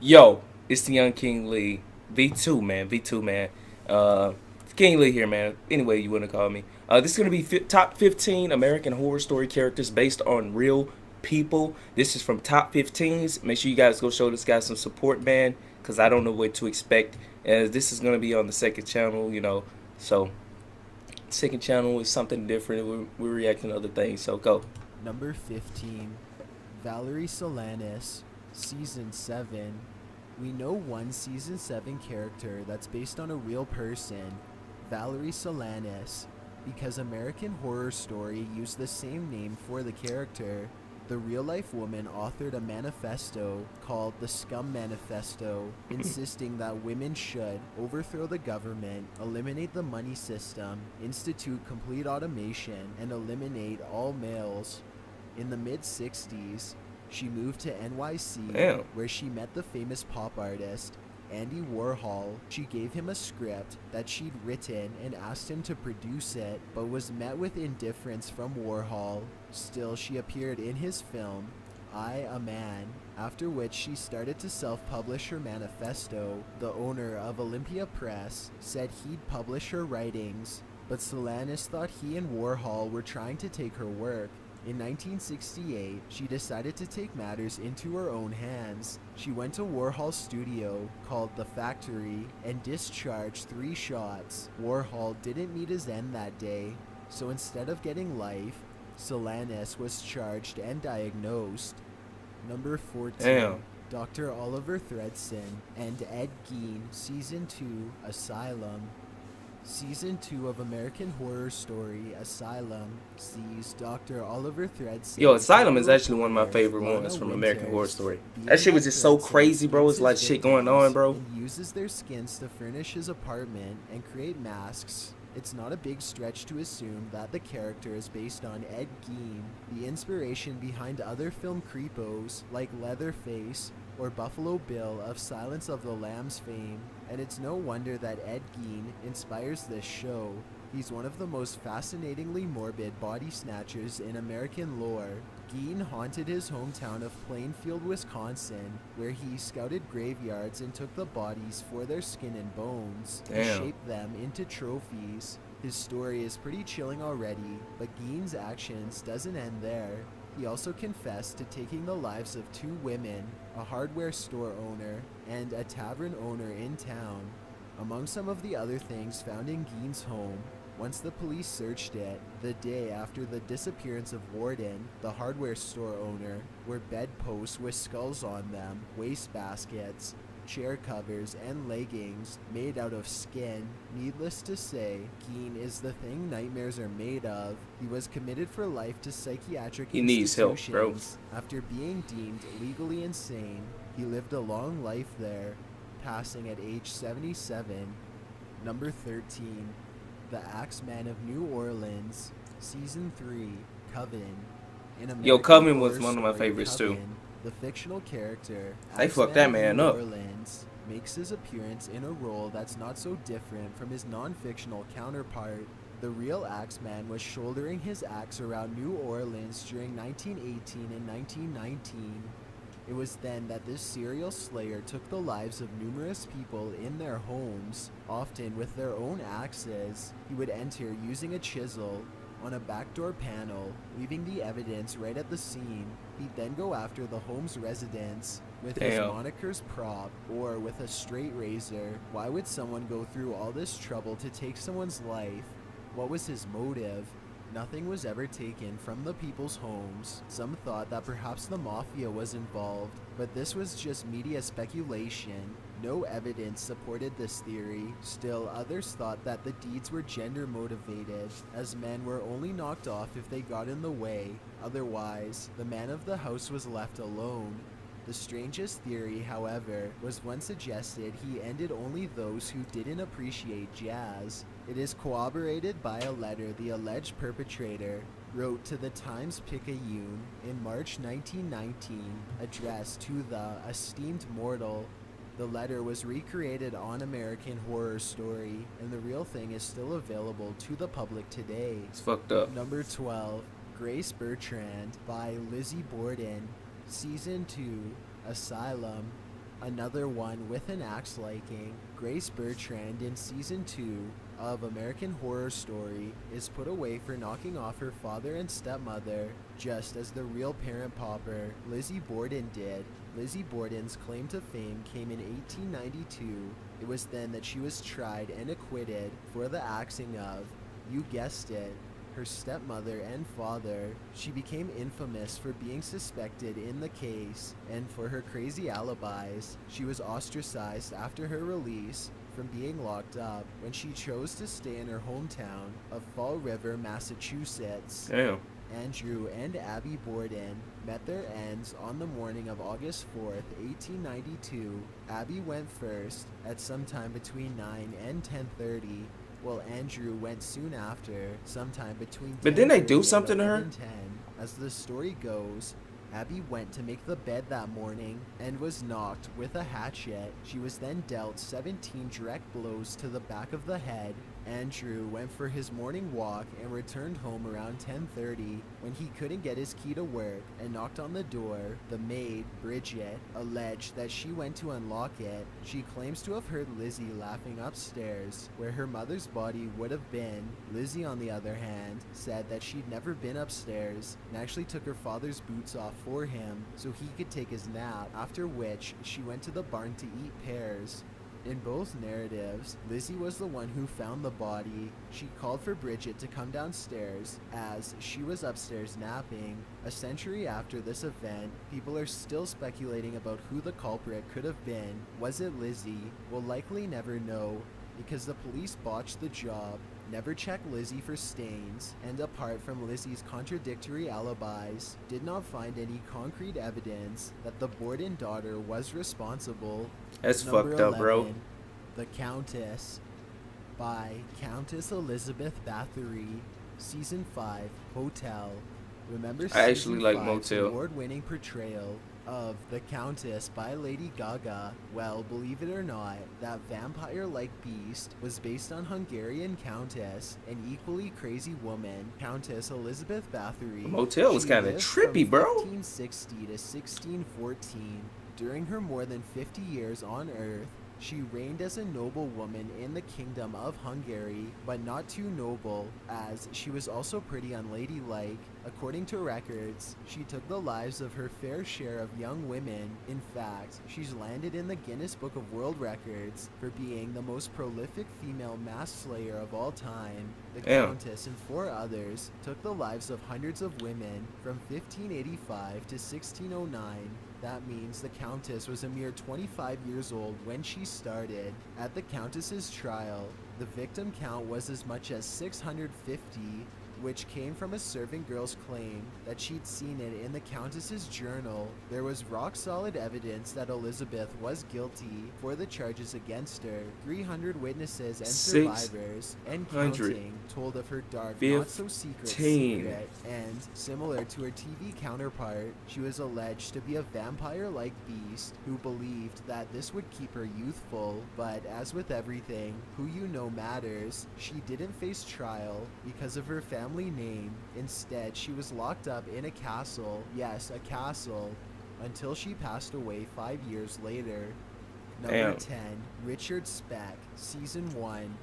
Yo, it's the young Kinglee V2 man, V2 man. Uh, Kinglee here, man. Anyway, you want to call me. This is gonna be top 15 American Horror Story characters based on real people. This is from top 15s. Make sure you guys go show this guy some support, man, because I don't know what to expect. As this is gonna be on the second channel, so second channel is something different. We're reacting to other things. So go. Number 15, Valerie Solanas, Season 7. We know one Season 7 character that's based on a real person, Valerie Solanas, because American Horror Story used the same name for the character. The real-life woman authored a manifesto called the Scum Manifesto, insisting that women should overthrow the government, eliminate the money system, institute complete automation, and eliminate all males. In the mid-60s, she moved to NYC, Damn. where she met the famous pop artist Andy Warhol. She gave him a script that she'd written and asked him to produce it, but was met with indifference from Warhol. Still, she appeared in his film, I, a Man, after which she started to self-publish her manifesto. The owner of Olympia Press said he'd publish her writings, but Solanas thought he and Warhol were trying to take her work. In 1968, she decided to take matters into her own hands. She went to Warhol's studio, called The Factory, and discharged 3 shots. Warhol didn't meet his end that day, so instead of getting life, Solanas was charged and diagnosed. Number 14. Damn. Dr. Oliver Thredson and Ed Gein, Season 2, Asylum. Season 2 of American Horror Story Asylum sees Dr. Oliver Thredson. Yo, Asylum is actually one of my favorite ones from American Horror Story. That shit was just so crazy, bro. It's like shit going on, bro. And uses their skins to furnish his apartment and create masks. It's not a big stretch to assume that the character is based on Ed Gein, the inspiration behind other film creepos like Leatherface or Buffalo Bill of Silence of the Lambs fame, and it's no wonder that Ed Gein inspires this show. He's one of the most fascinatingly morbid body snatchers in American lore. Gein haunted his hometown of Plainfield, Wisconsin, where he scouted graveyards and took the bodies for their skin and bones and shaped them into trophies. His story is pretty chilling already, but Gein's actions doesn't end there. He also confessed to taking the lives of 2 women, a hardware store owner, and a tavern owner in town. Among some of the other things found in Gein's home, once the police searched it, the day after the disappearance of Warden, the hardware store owner, were bedposts with skulls on them, wastebaskets, chair covers, and leggings made out of skin. Needless to say, Gein is the thing nightmares are made of. He was committed for life to psychiatric institutions. Needs help, bro. After being deemed legally insane, he lived a long life there, passing at age 77. Number 13. The Axeman of New Orleans, Season 3, Coven. In American Coven was Horror one of my Story favorites too. Coven, the fictional character They fucked that man New up. Orleans makes his appearance in a role that's not so different from his non-fictional counterpart. The real Axeman was shouldering his axe around New Orleans during 1918 and 1919. It was then that this serial slayer took the lives of numerous people in their homes, often with their own axes. He would enter using a chisel on a backdoor panel, leaving the evidence right at the scene. He'd then go after the home's residents with his moniker's prop or with a straight razor. Why would someone go through all this trouble to take someone's life? What was his motive? Nothing was ever taken from the people's homes. Some thought that perhaps the mafia was involved, but this was just media speculation. No evidence supported this theory. Still, others thought that the deeds were gender motivated, as men were only knocked off if they got in the way. Otherwise, the man of the house was left alone. The strangest theory, however, was one suggested he ended only those who didn't appreciate jazz. It is corroborated by a letter the alleged perpetrator wrote to the Times-Picayune in March 1919, addressed to the esteemed mortal. The letter was recreated on American Horror Story, and the real thing is still available to the public today. It's fucked up. Number 12, Grace Bertrand by Lizzie Borden, Season 2, Asylum. Another one with an axe liking, Grace Bertrand in Season 2 of American Horror Story is put away for knocking off her father and stepmother, just as the real parent pauper, Lizzie Borden, did. Lizzie Borden's claim to fame came in 1892. It was then that she was tried and acquitted for the axing of, you guessed it, her stepmother and father. She became infamous for being suspected in the case and for her crazy alibis. She was ostracized after her release from being locked up when she chose to stay in her hometown of Fall River, Massachusetts. Damn. Andrew and Abby Borden met their ends on the morning of August 4th, 1892. Abby went first at sometime between 9 and 10:30, while Andrew went soon after, sometime between 10:30 But didn't they do and something to her? 11:10. As the story goes, Abby went to make the bed that morning and was knocked with a hatchet. She was then dealt 17 direct blows to the back of the head. Andrew went for his morning walk and returned home around 10:30 when he couldn't get his key to work and knocked on the door. The maid, Bridget, alleged that she went to unlock it. She claims to have heard Lizzie laughing upstairs, where her mother's body would have been. Lizzie, on the other hand, said that she'd never been upstairs and actually took her father's boots off for him so he could take his nap, after which she went to the barn to eat pears. In both narratives, Lizzie was the one who found the body. She called for Bridget to come downstairs as she was upstairs napping. A century after this event, people are still speculating about who the culprit could have been. Was it Lizzie? We'll likely never know because the police botched the job, never checked Lizzie for stains, and apart from Lizzie's contradictory alibis, did not find any concrete evidence that the Borden daughter was responsible. That's Number fucked up, bro. 11, The Countess by Countess Elizabeth Bathory, Season 5, Hotel. Remember I actually like 5's Motel. award-winning portrayal of The Countess by Lady Gaga? Well, believe it or not, that vampire-like beast was based on Hungarian countess, an equally crazy woman, Countess Elizabeth Bathory. Motel was She kinda lived trippy, from bro. 1560 to 1614. During her more than 50 years on Earth, she reigned as a noblewoman in the Kingdom of Hungary, but not too noble, as she was also pretty unladylike. According to records, she took the lives of her fair share of young women. In fact, she's landed in the Guinness Book of World Records for being the most prolific female mass slayer of all time. The Damn. Countess and 4 others took the lives of hundreds of women from 1585 to 1609. That means the Countess was a mere 25 years old when she started. At the Countess's trial, the victim count was as much as 650, which came from a servant girl's claim that she'd seen it in the Countess's journal. There was rock-solid evidence that Elizabeth was guilty for the charges against her. 300 witnesses and survivors and counting told of her dark, not-so-secret secret, and, similar to her TV counterpart, she was alleged to be a vampire-like beast who believed that this would keep her youthful. But as with everything, who you know matters. She didn't face trial because of her family name. Instead, she was locked up in a castle, yes, a castle, until she passed away 5 years later. Number 10, Richard Speck, Season 1.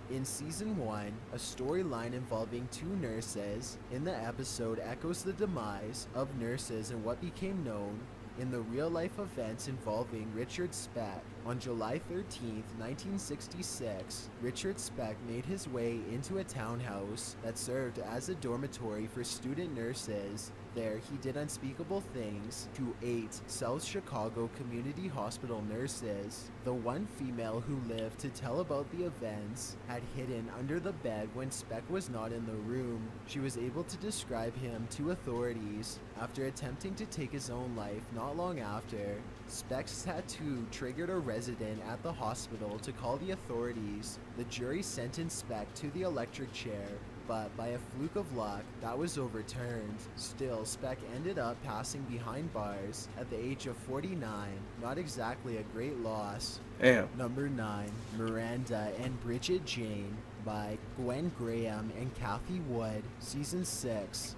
In Season 1, a storyline involving 2 nurses in the episode echoes the demise of nurses and what became known in the real-life events involving Richard Speck. On July 13, 1966, Richard Speck made his way into a townhouse that served as a dormitory for student nurses. There, he did unspeakable things to 8 South Chicago Community Hospital nurses. The one female who lived to tell about the events had hidden under the bed when Speck was not in the room. She was able to describe him to authorities after attempting to take his own life not long after. Speck's tattoo triggered a resident at the hospital to call the authorities. The jury sentenced Speck to the electric chair, but by a fluke of luck, that was overturned. Still, Speck ended up passing behind bars at the age of 49. Not exactly a great loss. Damn. Number 9, Miranda and Bridget Jane by Gwen Graham and Kathy Wood, Season 6.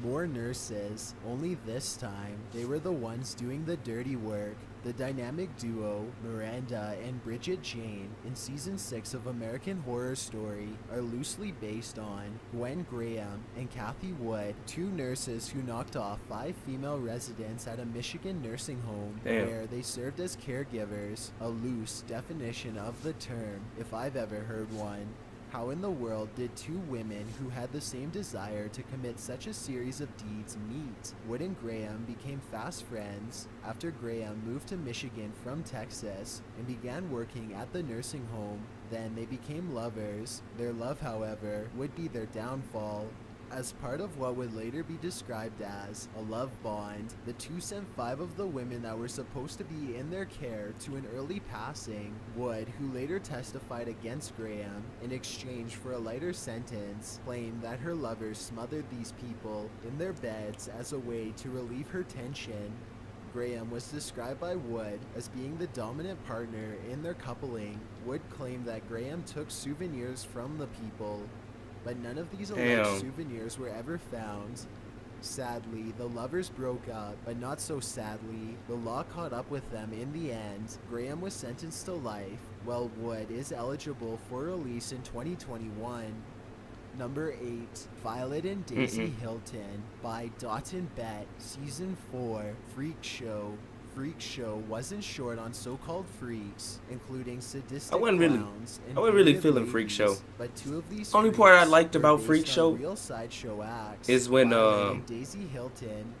More nurses, only this time, they were the ones doing the dirty work. The dynamic duo, Miranda and Bridget Jane, in Season 6 of American Horror Story are loosely based on Gwen Graham and Kathy Wood, two nurses who knocked off 5 female residents at a Michigan nursing home where they served as caregivers, a loose definition of the term, if I've ever heard one. How in the world did two women who had the same desire to commit such a series of deeds meet? Wood and Graham became fast friends after Graham moved to Michigan from Texas and began working at the nursing home. Then they became lovers. Their love, however, would be their downfall. As part of what would later be described as a love bond, the two sent 5 of the women that were supposed to be in their care to an early passing. Wood, who later testified against Graham in exchange for a lighter sentence, claimed that her lovers smothered these people in their beds as a way to relieve her tension. Graham was described by Wood as being the dominant partner in their coupling. Wood claimed that Graham took souvenirs from the people, but none of these alleged souvenirs were ever found. Sadly, the lovers broke up, but not so sadly. The law caught up with them in the end. Graham was sentenced to life, while Wood is eligible for release in 2021. Number 8, Violet and Daisy Hilton by Dotun Bett, Season 4, Freak Show. Freak Show wasn't short on so-called freaks, including sadistic clowns and I wasn't really feeling ladies, Freak Show. but two of these Only part I liked were about based Freak on Show real sideshow acts. is when Violet and Daisy Hilton,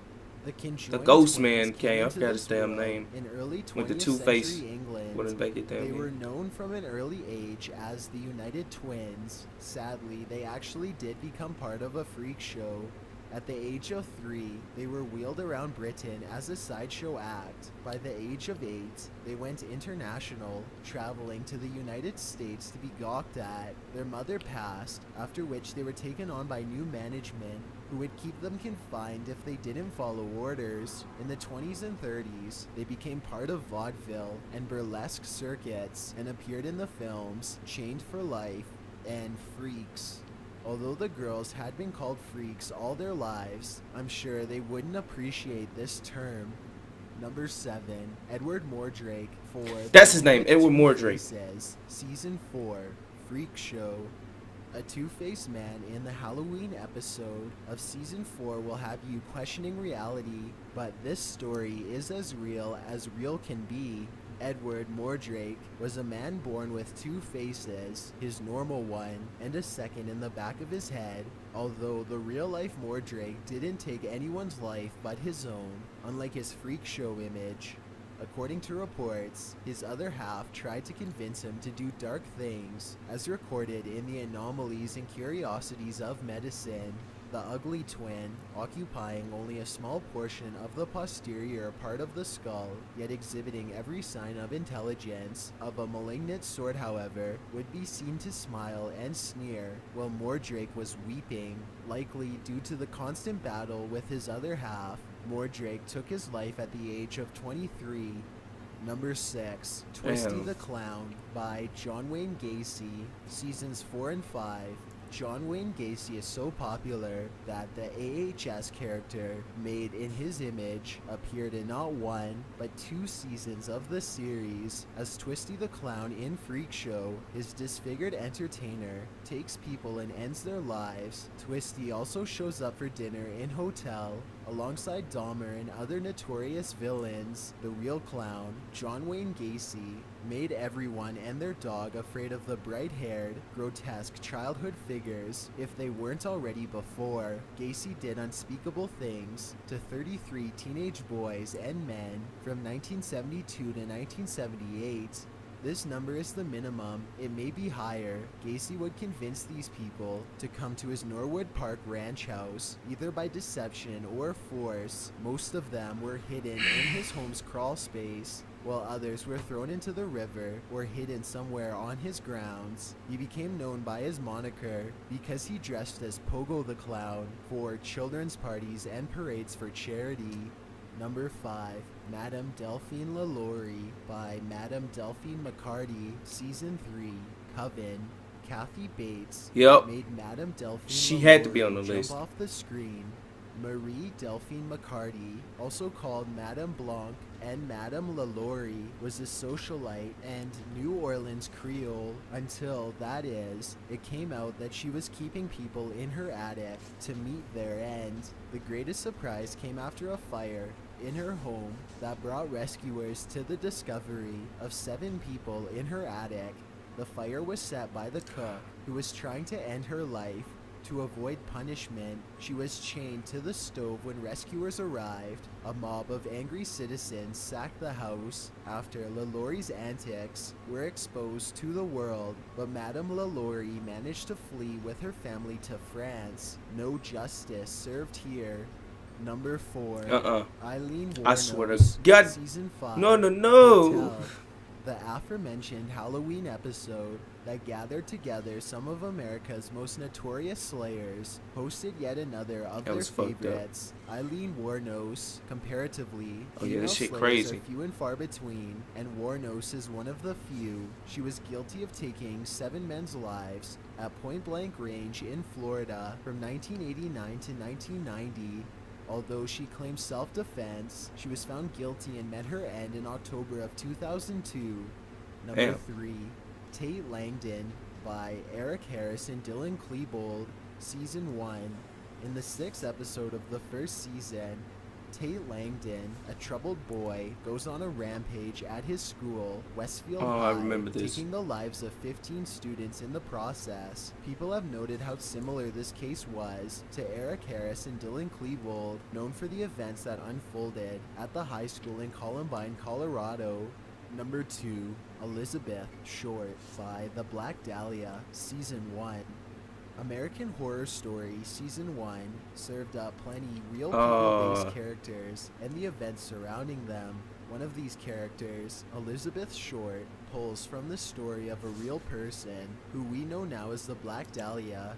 the Ghost twins, Man came. I into forgot this his damn world name. in early 20th With the two-face. century England. Wouldn't make it They damn were name. known from an early age as the United Twins. Sadly, they actually did become part of a freak show. At the age of 3, they were wheeled around Britain as a sideshow act. By the age of 8, they went international, traveling to the United States to be gawked at. Their mother passed, after which they were taken on by new management, who would keep them confined if they didn't follow orders. In the 20s and 30s, they became part of vaudeville and burlesque circuits and appeared in the films Chained for Life and Freaks. Although the girls had been called freaks all their lives, I'm sure they wouldn't appreciate this term. Number 7, Edward Mordrake for That's his name, Edward Mordrake. Says Season 4, Freak Show. A two-faced man in the Halloween episode of Season 4 will have you questioning reality, but this story is as real can be. Edward Mordrake was a man born with 2 faces, his normal one and a second in the back of his head. Although the real-life Mordrake didn't take anyone's life but his own, unlike his freak show image. According to reports, his other half tried to convince him to do dark things, as recorded in the Anomalies and Curiosities of Medicine. The ugly twin, occupying only a small portion of the posterior part of the skull, yet exhibiting every sign of intelligence of a malignant sort, however, would be seen to smile and sneer, while Mordrake was weeping, likely due to the constant battle with his other half. Mordrake took his life at the age of 23. Number 6, Twisty the Clown by John Wayne Gacy, Seasons 4 and 5. John Wayne Gacy is so popular that the AHS character made in his image appeared in not 1, but 2 seasons of the series. As Twisty the Clown in Freak Show, his disfigured entertainer takes people and ends their lives. Twisty also shows up for dinner in hotel alongside Dahmer and other notorious villains. The real clown, John Wayne Gacy, made everyone and their dog afraid of the bright-haired, grotesque childhood figures if they weren't already before. Gacy did unspeakable things to 33 teenage boys and men from 1972 to 1978. This number is the minimum. It may be higher. Gacy would convince these people to come to his Norwood Park ranch house, either by deception or force. Most of them were hidden in his home's crawl space, while others were thrown into the river or hidden somewhere on his grounds. He became known by his moniker because he dressed as Pogo the Clown for children's parties and parades for charity. Number 5, Madame Delphine LaLaurie by Madame Delphine McCarty, Season 3, Coven. Kathy Bates made Madame Delphine She had to be on the jump list. off the screen. Marie Delphine McCarty, also called Madame Blanc and Madame LaLaurie, was a socialite and New Orleans Creole until, that is, it came out that she was keeping people in her attic to meet their end. The greatest surprise came after a fire in her home that brought rescuers to the discovery of 7 people in her attic. The fire was set by the cook, who was trying to end her life. To avoid punishment, she was chained to the stove when rescuers arrived. A mob of angry citizens sacked the house after LaLaurie's antics were exposed to the world, but Madame LaLaurie managed to flee with her family to France. No justice served here. Number 4. Eileen I swear to Wuornos, God. Season 5. No. Hotel. The aforementioned Halloween episode that gathered together some of America's most notorious slayers hosted yet another of their favorites. Eileen Wuornos, comparatively, female this shit slayers crazy. are few and far between, and Wuornos is one of the few. She was guilty of taking 7 men's lives at point-blank range in Florida from 1989 to 1990. Although she claimed self-defense, she was found guilty and met her end in October of 2002. Number 3. Tate Langdon by Eric Harris and Dylan Klebold, Season 1. In the 6th episode of the first season, Tate Langdon, a troubled boy, goes on a rampage at his school, Westfield High, I remember this. taking the lives of 15 students in the process. People have noted how similar this case was to Eric Harris and Dylan Klebold, known for the events that unfolded at the high school in Columbine, Colorado. Number 2, Elizabeth Short by The Black Dahlia, Season 1. American Horror Story Season 1 served up plenty real people-based characters and the events surrounding them. One of these characters, Elizabeth Short, pulls from the story of a real person who we know now as the Black Dahlia.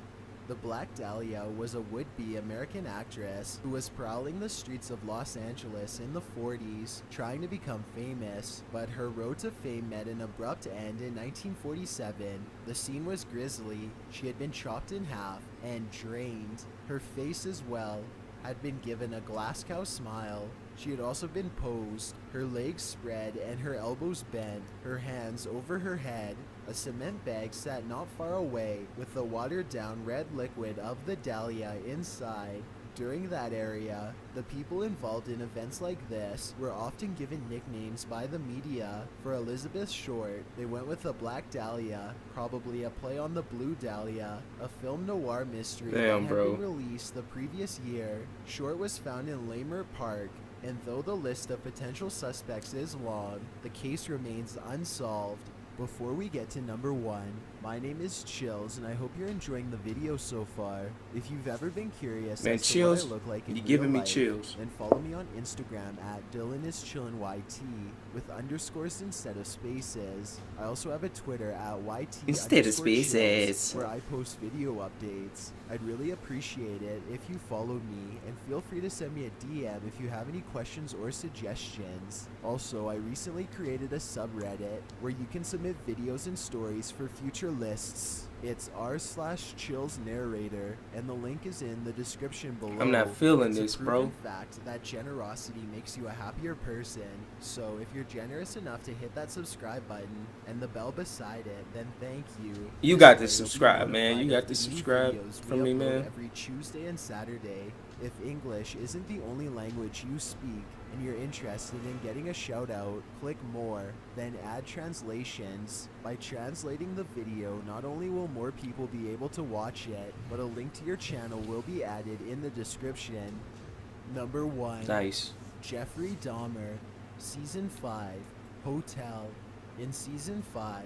The Black Dahlia was a would-be American actress who was prowling the streets of Los Angeles in the 40s, trying to become famous, but her road to fame met an abrupt end in 1947. The scene was grisly. She had been chopped in half and drained. Her face as well had been given a Glasgow smile. She had also been posed, her legs spread and her elbows bent, her hands over her head. A cement bag sat not far away with the watered-down red liquid of the dahlia inside. During that area, the people involved in events like this were often given nicknames by the media. For Elizabeth Short, they went with the Black Dahlia, probably a play on the Blue Dahlia, a film noir mystery that had been released the previous year. Short was found in Leimert Park, and though the list of potential suspects is long, the case remains unsolved. Before we get to number 1, my name is Chills, and I hope you're enjoying the video so far. If you've ever been curious as to what I look like in real life, then follow me on Instagram at DylanIsChillinYT with underscores instead of spaces. I also have a Twitter at YT instead of spaces, Chills, where I post video updates. I'd really appreciate it if you followed me, and feel free to send me a DM if you have any questions or suggestions. Also, I recently created a subreddit where you can submit videos and stories for future lists. It's r/chillsnarrator, and the link is in the description below. I'm not feeling this, bro. It's a proven fact that generosity makes you a happier person. So if you're generous enough to hit that subscribe button and the bell beside it, then thank you. You got to subscribe, man. You got to subscribe from me, man. Every Tuesday and Saturday. If English isn't the only language you speak and you're interested in getting a shout out, click more, then add translations. By translating the video, not only will more people be able to watch it, but a link to your channel will be added in the description. Number 1. Nice. Jeffrey Dahmer, Season 5, Hotel. In Season 5,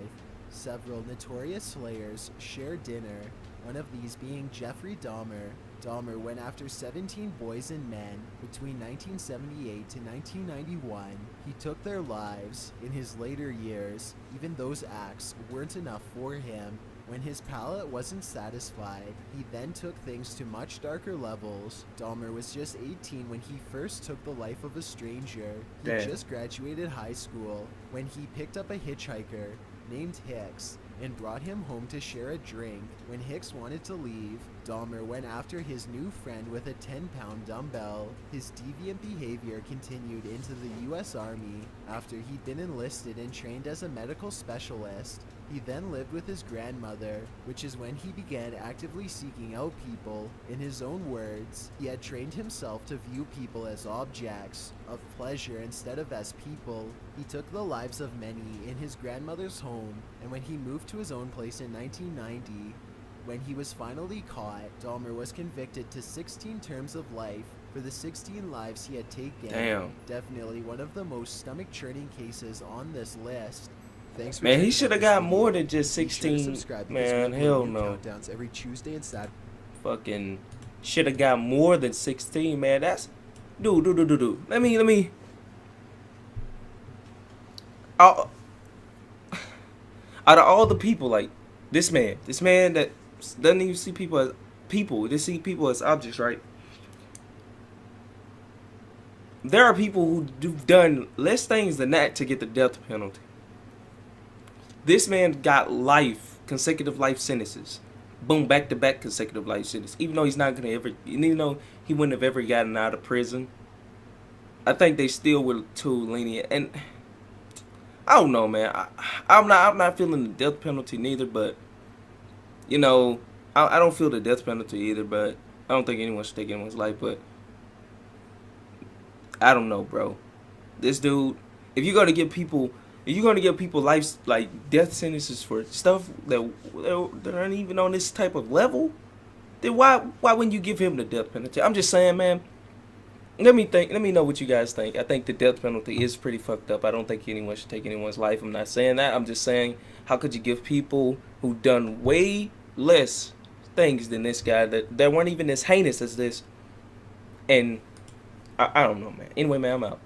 several notorious slayers share dinner, one of these being Jeffrey Dahmer. Dahmer went after 17 boys and men between 1978 to 1991. He took their lives. In his later years, even those acts weren't enough for him. When his palate wasn't satisfied, he then took things to much darker levels. Dahmer was just 18 when he first took the life of a stranger. He just graduated high school when he picked up a hitchhiker named Hicks and brought him home to share a drink. When Hicks wanted to leave, Dahmer went after his new friend with a 10-pound dumbbell. His deviant behavior continued into the U.S. Army after he'd been enlisted and trained as a medical specialist. He then lived with his grandmother, which is when he began actively seeking out people. In his own words, he had trained himself to view people as objects of pleasure instead of as people. He took the lives of many in his grandmother's home, and when he moved to his own place in 1990, when he was finally caught, Dahmer was convicted to 16 terms of life for the 16 lives he had taken. Damn. Definitely one of the most stomach-churning cases on this list. Thanks for Man, he checking should out have this got video. more than just Be sure to 16. subscribe because Man, we hell upload new no. countdowns every Tuesday and Saturday. Fucking should have got more than 16, man. That's dude. Let me. Out of all the people, like this man that doesn't even see people as people, they see people as objects, right? There are people who've done less things than that to get the death penalty. This man got consecutive life sentences. Boom, back-to-back consecutive life sentences. Even though he's not going to ever, even though he wouldn't have ever gotten out of prison, I think they still were too lenient. And I don't know, man. I'm not feeling the death penalty neither, but, you know, I don't feel the death penalty either, but I don't think anyone should take anyone's life, but I don't know, bro. This dude, if you're gonna give people life, like death sentences for stuff that aren't even on this type of level, then why wouldn't you give him the death penalty? I'm just saying, man. Let me know what you guys think. I think the death penalty is pretty fucked up. I don't think anyone should take anyone's life. I'm not saying that. I'm just saying, how could you give people who done way less things than this guy that weren't even as heinous as this? And I don't know, man. Anyway, man, I'm out.